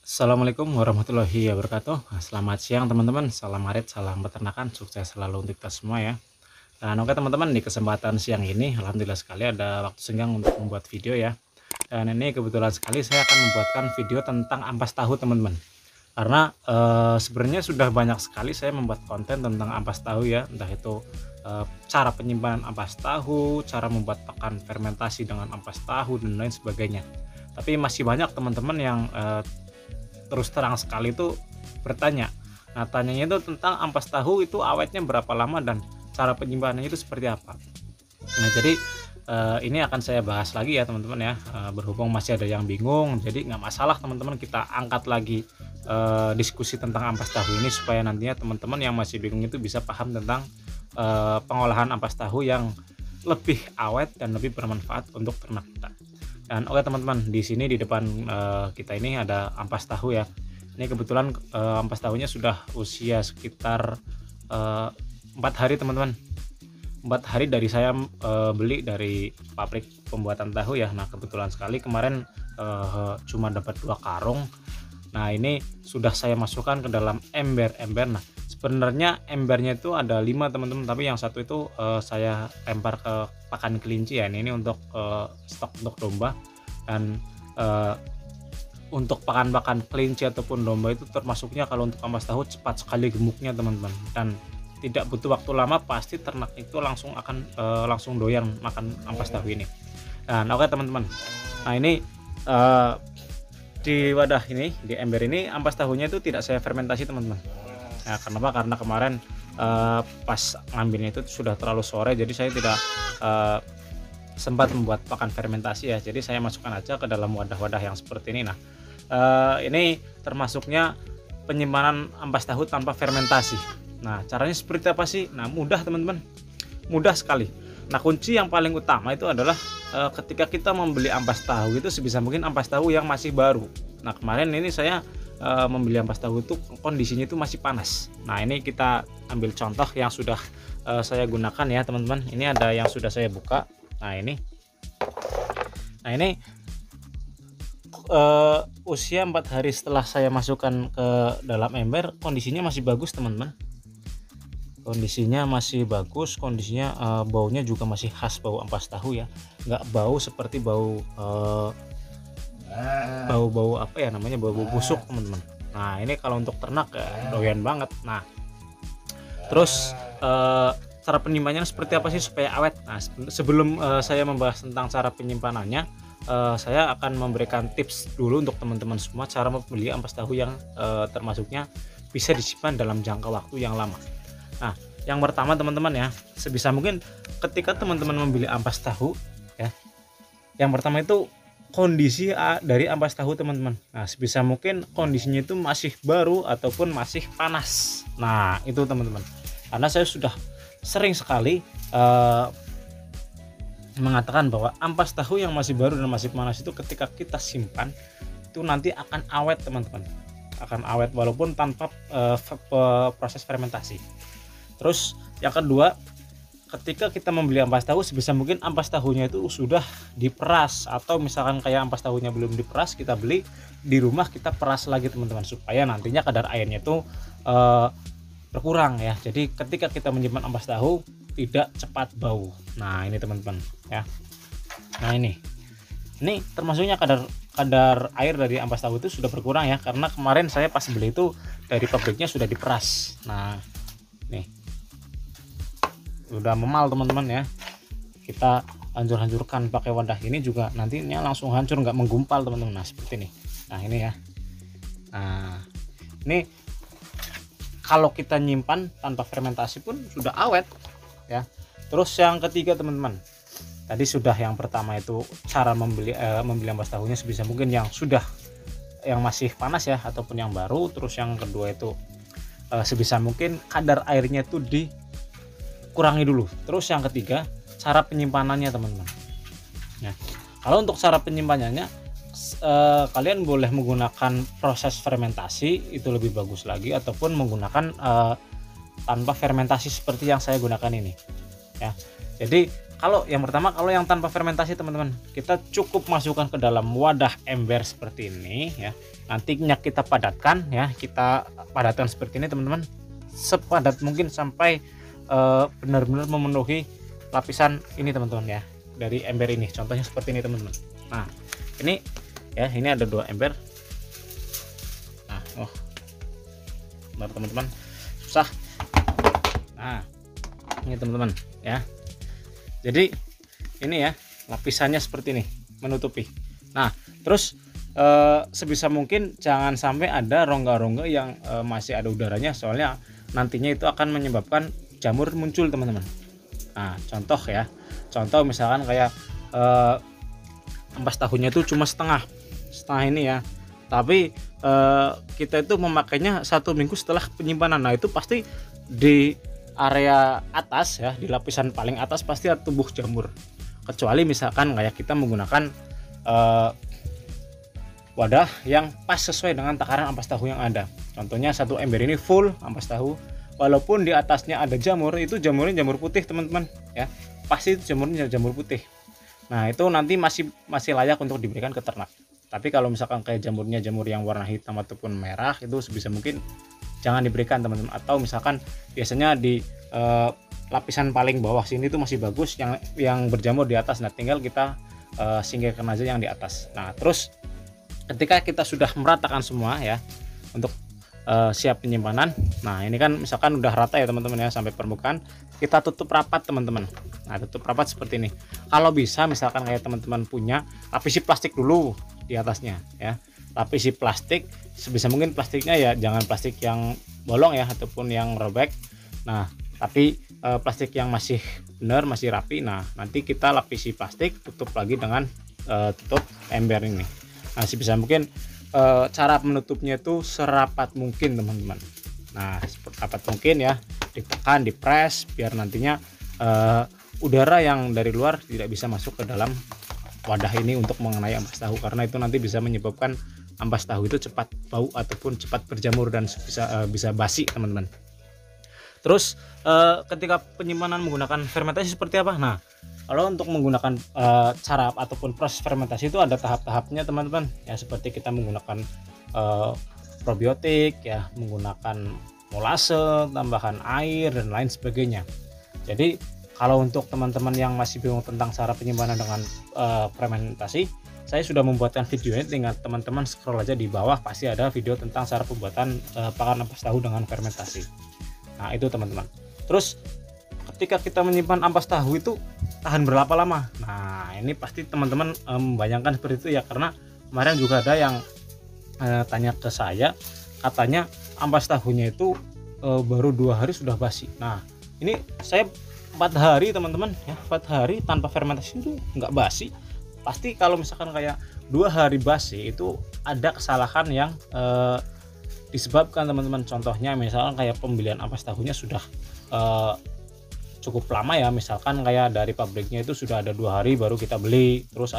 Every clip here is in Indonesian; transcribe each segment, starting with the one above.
Assalamualaikum warahmatullahi wabarakatuh. Selamat siang teman-teman, salam marit, salam peternakan, sukses selalu untuk kita semua ya. Dan oke teman-teman, di kesempatan siang ini alhamdulillah sekali ada waktu senggang untuk membuat video ya. Dan ini kebetulan sekali saya akan membuatkan video tentang ampas tahu teman-teman. Karena sebenarnya sudah banyak sekali saya membuat konten tentang ampas tahu ya, entah itu cara penyimpanan ampas tahu, cara membuat pakan fermentasi dengan ampas tahu dan lain sebagainya. Tapi masih banyak teman-teman yang terus terang sekali itu bertanya. Nah, tanyanya itu tentang ampas tahu itu awetnya berapa lama dan cara penyimpanannya itu seperti apa. Nah, jadi ini akan saya bahas lagi ya teman-teman ya. Berhubung masih ada yang bingung, jadi nggak masalah teman-teman, kita angkat lagi diskusi tentang ampas tahu ini supaya nantinya teman-teman yang masih bingung itu bisa paham tentang pengolahan ampas tahu yang lebih awet dan lebih bermanfaat untuk ternak kita. Dan oke teman-teman, di sini di depan kita ini ada ampas tahu ya. Ini kebetulan ampas tahunya sudah usia sekitar 4 hari teman-teman. 4 hari dari saya beli dari pabrik pembuatan tahu ya. Nah, kebetulan sekali kemarin cuma dapat 2 karung. Nah, ini sudah saya masukkan ke dalam ember-ember. Nah, sebenarnya embernya itu ada 5 teman-teman, tapi yang satu itu saya lempar ke pakan kelinci ya. Ini untuk stok untuk domba. Dan untuk pakan-pakan kelinci ataupun domba itu termasuknya kalau untuk ampas tahu cepat sekali gemuknya teman-teman, dan tidak butuh waktu lama pasti ternak itu langsung akan langsung doyan makan ampas tahu ini. Dan oke teman-teman, nah ini di wadah ini, di ember ini ampas tahunya itu tidak saya fermentasi teman-teman. Nah, kenapa? Karena kemarin pas ngambilnya itu sudah terlalu sore, jadi saya tidak sempat membuat pakan fermentasi ya. Jadi saya masukkan aja ke dalam wadah-wadah yang seperti ini. Nah, ini termasuknya penyimpanan ampas tahu tanpa fermentasi. Nah, caranya seperti apa sih? Nah, mudah teman-teman, mudah sekali. Nah, kunci yang paling utama itu adalah ketika kita membeli ampas tahu itu sebisa mungkin ampas tahu yang masih baru. Nah, kemarin ini saya membeli ampas tahu itu kondisinya itu masih panas. Nah, ini kita ambil contoh yang sudah saya gunakan ya teman-teman. Ini ada yang sudah saya buka. Nah, ini usia 4 hari setelah saya masukkan ke dalam ember, kondisinya masih bagus teman-teman. Kondisinya masih bagus, kondisinya baunya juga masih khas bau ampas tahu ya, nggak bau seperti bau bau apa ya namanya, bau busuk teman-teman. Nah, ini kalau untuk ternak ya doyan banget. Nah, terus cara penyimpanannya seperti apa sih supaya awet? Nah, sebelum saya membahas tentang cara penyimpanannya, saya akan memberikan tips dulu untuk teman-teman semua cara membeli ampas tahu yang termasuknya bisa disimpan dalam jangka waktu yang lama. Nah, yang pertama teman-teman ya, sebisa mungkin ketika teman-teman membeli ampas tahu ya, yang pertama itu kondisi dari ampas tahu teman-teman. Nah, sebisa mungkin kondisinya itu masih baru ataupun masih panas. Nah, itu teman-teman, karena saya sudah sering sekali mengatakan bahwa ampas tahu yang masih baru dan masih panas itu ketika kita simpan itu nanti akan awet teman-teman, akan awet walaupun tanpa proses fermentasi. Terus yang kedua, ketika kita membeli ampas tahu sebisa mungkin ampas tahunya itu sudah diperas, atau misalkan kayak ampas tahunya belum diperas, kita beli di rumah kita peras lagi teman-teman, supaya nantinya kadar airnya itu berkurang ya. Jadi ketika kita menyimpan ampas tahu tidak cepat bau. Nah, ini teman-teman ya. Nah, ini termasuknya kadar air dari ampas tahu itu sudah berkurang ya, karena kemarin saya pas beli itu dari pabriknya sudah diperas. Nah, nih udah memal teman-teman ya. Kita hancurkan pakai wadah ini juga nantinya langsung hancur, nggak menggumpal teman-teman. Nah, seperti ini. Nah, ini ya. Nah, ini kalau kita nyimpan tanpa fermentasi pun sudah awet ya. Terus yang ketiga teman-teman, tadi sudah yang pertama itu cara membeli ampas tahunya sebisa mungkin yang masih panas ya ataupun yang baru. Terus yang kedua itu sebisa mungkin kadar airnya itu dikurangi dulu. Terus yang ketiga, cara penyimpanannya teman-teman. Nah, kalau untuk cara penyimpanannya kalian boleh menggunakan proses fermentasi, itu lebih bagus lagi, ataupun menggunakan tanpa fermentasi seperti yang saya gunakan ini ya. Jadi Kalau yang pertama, kalau yang tanpa fermentasi teman-teman, kita cukup masukkan ke dalam wadah ember seperti ini ya. Nantinya kita padatkan ya, kita padatkan seperti ini teman-teman, sepadat mungkin sampai benar-benar memenuhi lapisan ini teman-teman ya, dari ember ini. Contohnya seperti ini teman-teman. Nah ini ya, ini ada 2 ember. Nah benar teman-teman, susah. Nah ini teman-teman ya, jadi ini ya lapisannya seperti ini menutupi. Nah terus sebisa mungkin jangan sampai ada rongga-rongga yang masih ada udaranya, soalnya nantinya itu akan menyebabkan jamur muncul teman-teman. Nah contoh ya, contoh misalkan kayak ampas tahunya itu cuma setengah ini ya, tapi kita itu memakainya 1 minggu setelah penyimpanan. Nah itu pasti di area atas ya, di lapisan paling atas pasti ada tumbuh jamur, kecuali misalkan kayak kita menggunakan wadah yang pas sesuai dengan takaran ampas tahu yang ada. Contohnya 1 ember ini full ampas tahu, walaupun di atasnya ada jamur, itu jamurnya jamur putih teman-teman ya, pasti itu jamurnya jamur putih. Nah itu nanti masih layak untuk diberikan ke ternak. Tapi kalau misalkan kayak jamurnya jamur yang warna hitam ataupun merah, itu sebisa mungkin jangan diberikan teman-teman. Atau misalkan biasanya di lapisan paling bawah sini itu masih bagus, yang berjamur di atas. Nah tinggal kita singkirkan aja yang di atas. Nah terus ketika kita sudah meratakan semua ya untuk siap penyimpanan, nah ini kan misalkan udah rata ya teman-teman ya sampai permukaan, kita tutup rapat teman-teman. Nah tutup rapat seperti ini. Kalau bisa misalkan kayak teman-teman punya, lapisi plastik dulu di atasnya ya, lapisi plastik sebisa mungkin. Plastiknya ya jangan plastik yang bolong ya ataupun yang robek. Nah tapi plastik yang masih benar, masih rapi. Nah nanti kita lapisi plastik, tutup lagi dengan tutup ember ini. Nah sebisa mungkin cara menutupnya itu serapat mungkin teman-teman. Nah serapat mungkin ya, ditekan, dipres biar nantinya udara yang dari luar tidak bisa masuk ke dalam wadah ini untuk mengenai ampas tahu, karena itu nanti bisa menyebabkan ampas tahu itu cepat bau ataupun cepat berjamur dan bisa basi teman-teman. Terus ketika penyimpanan menggunakan fermentasi seperti apa? Nah kalau untuk menggunakan cara ataupun proses fermentasi itu ada tahap-tahapnya teman-teman ya, seperti kita menggunakan probiotik ya, menggunakan molase, tambahan air dan lain sebagainya. Jadi kalau untuk teman-teman yang masih bingung tentang cara penyimpanan dengan fermentasi, saya sudah membuatkan videonya, tinggal teman-teman scroll aja di bawah, pasti ada video tentang cara pembuatan pakan ampas tahu dengan fermentasi. Nah itu teman-teman. Terus ketika kita menyimpan ampas tahu itu tahan berapa lama? Nah ini pasti teman-teman membayangkan seperti itu ya, karena kemarin juga ada yang tanya ke saya, katanya ampas tahunya itu baru 2 hari sudah basi. Nah ini saya 4 hari teman-teman ya, 4 hari tanpa fermentasi itu nggak basi. Pasti kalau misalkan kayak 2 hari basi itu ada kesalahan yang disebabkan teman-teman. Contohnya misalkan kayak pembelian ampas tahunya sudah cukup lama ya, misalkan kayak dari pabriknya itu sudah ada 2 hari baru kita beli, terus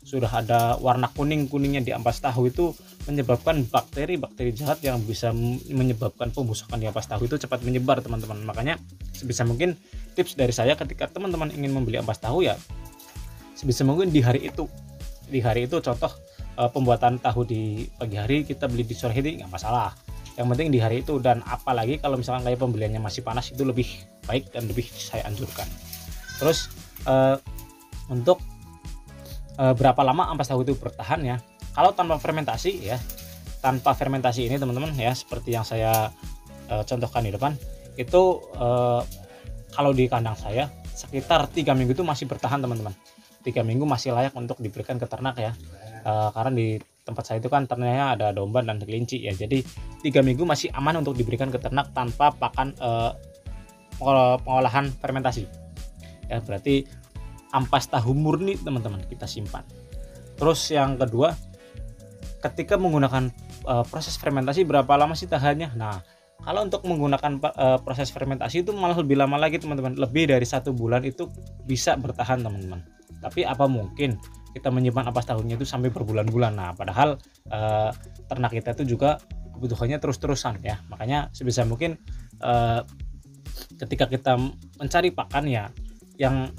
sudah ada warna kuningnya di ampas tahu, itu menyebabkan bakteri jahat yang bisa menyebabkan pembusukan di ampas tahu itu cepat menyebar teman-teman. Makanya sebisa mungkin tips dari saya ketika teman-teman ingin membeli ampas tahu ya, sebisa mungkin di hari itu contoh pembuatan tahu di pagi hari, kita beli di sore hari nggak masalah, yang penting di hari itu. Dan apalagi kalau misalkan kayak pembeliannya masih panas, itu lebih baik dan lebih saya anjurkan. Terus untuk berapa lama ampas tahu itu bertahan ya, kalau tanpa fermentasi ya, tanpa fermentasi ini teman-teman ya, seperti yang saya contohkan di depan itu, kalau di kandang saya sekitar 3 minggu itu masih bertahan teman-teman. 3 minggu masih layak untuk diberikan ke ternak ya, karena di tempat saya itu kan ternaknya ada domba dan kelinci ya, jadi 3 minggu masih aman untuk diberikan ke ternak tanpa pakan pengolahan fermentasi ya. Berarti ampas tahu murni teman-teman kita simpan. Terus yang kedua, ketika menggunakan proses fermentasi berapa lama sih tahannya? Nah kalau untuk menggunakan proses fermentasi itu malah lebih lama lagi teman-teman, lebih dari 1 bulan itu bisa bertahan teman-teman. Tapi apa mungkin kita menyimpan ampas tahunya itu sampai berbulan-bulan? Nah padahal ternak kita itu juga kebutuhannya terus-terusan ya. Makanya sebisa mungkin ketika kita mencari pakan ya, yang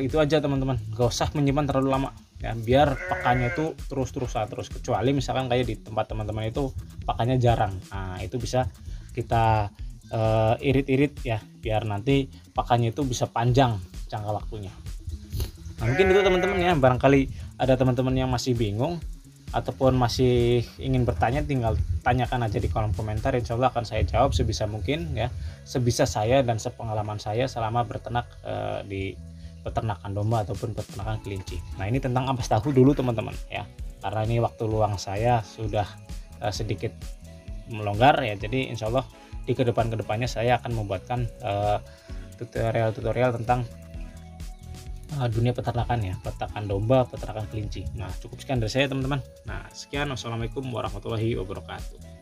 itu aja teman-teman, gak usah menyimpan terlalu lama ya, biar pakannya itu terus-terusan terus, kecuali misalkan kayak di tempat teman-teman itu pakannya jarang. Nah itu bisa kita irit-irit ya, biar nanti pakannya itu bisa panjang jangka waktunya. Nah mungkin itu teman-teman ya, barangkali ada teman-teman yang masih bingung ataupun masih ingin bertanya, tinggal tanyakan aja di kolom komentar, insya Allah akan saya jawab sebisa mungkin ya, sebisa saya dan sepengalaman saya selama berternak di peternakan domba ataupun peternakan kelinci. Nah ini tentang ampas tahu dulu teman-teman ya, karena ini waktu luang saya sudah sedikit melonggar ya, jadi insya Allah di kedepannya saya akan membuatkan tutorial tentang dunia peternakan ya, peternakan domba, peternakan kelinci. Nah cukup sekian dari saya teman-teman. Nah sekian, wassalamualaikum warahmatullahi wabarakatuh.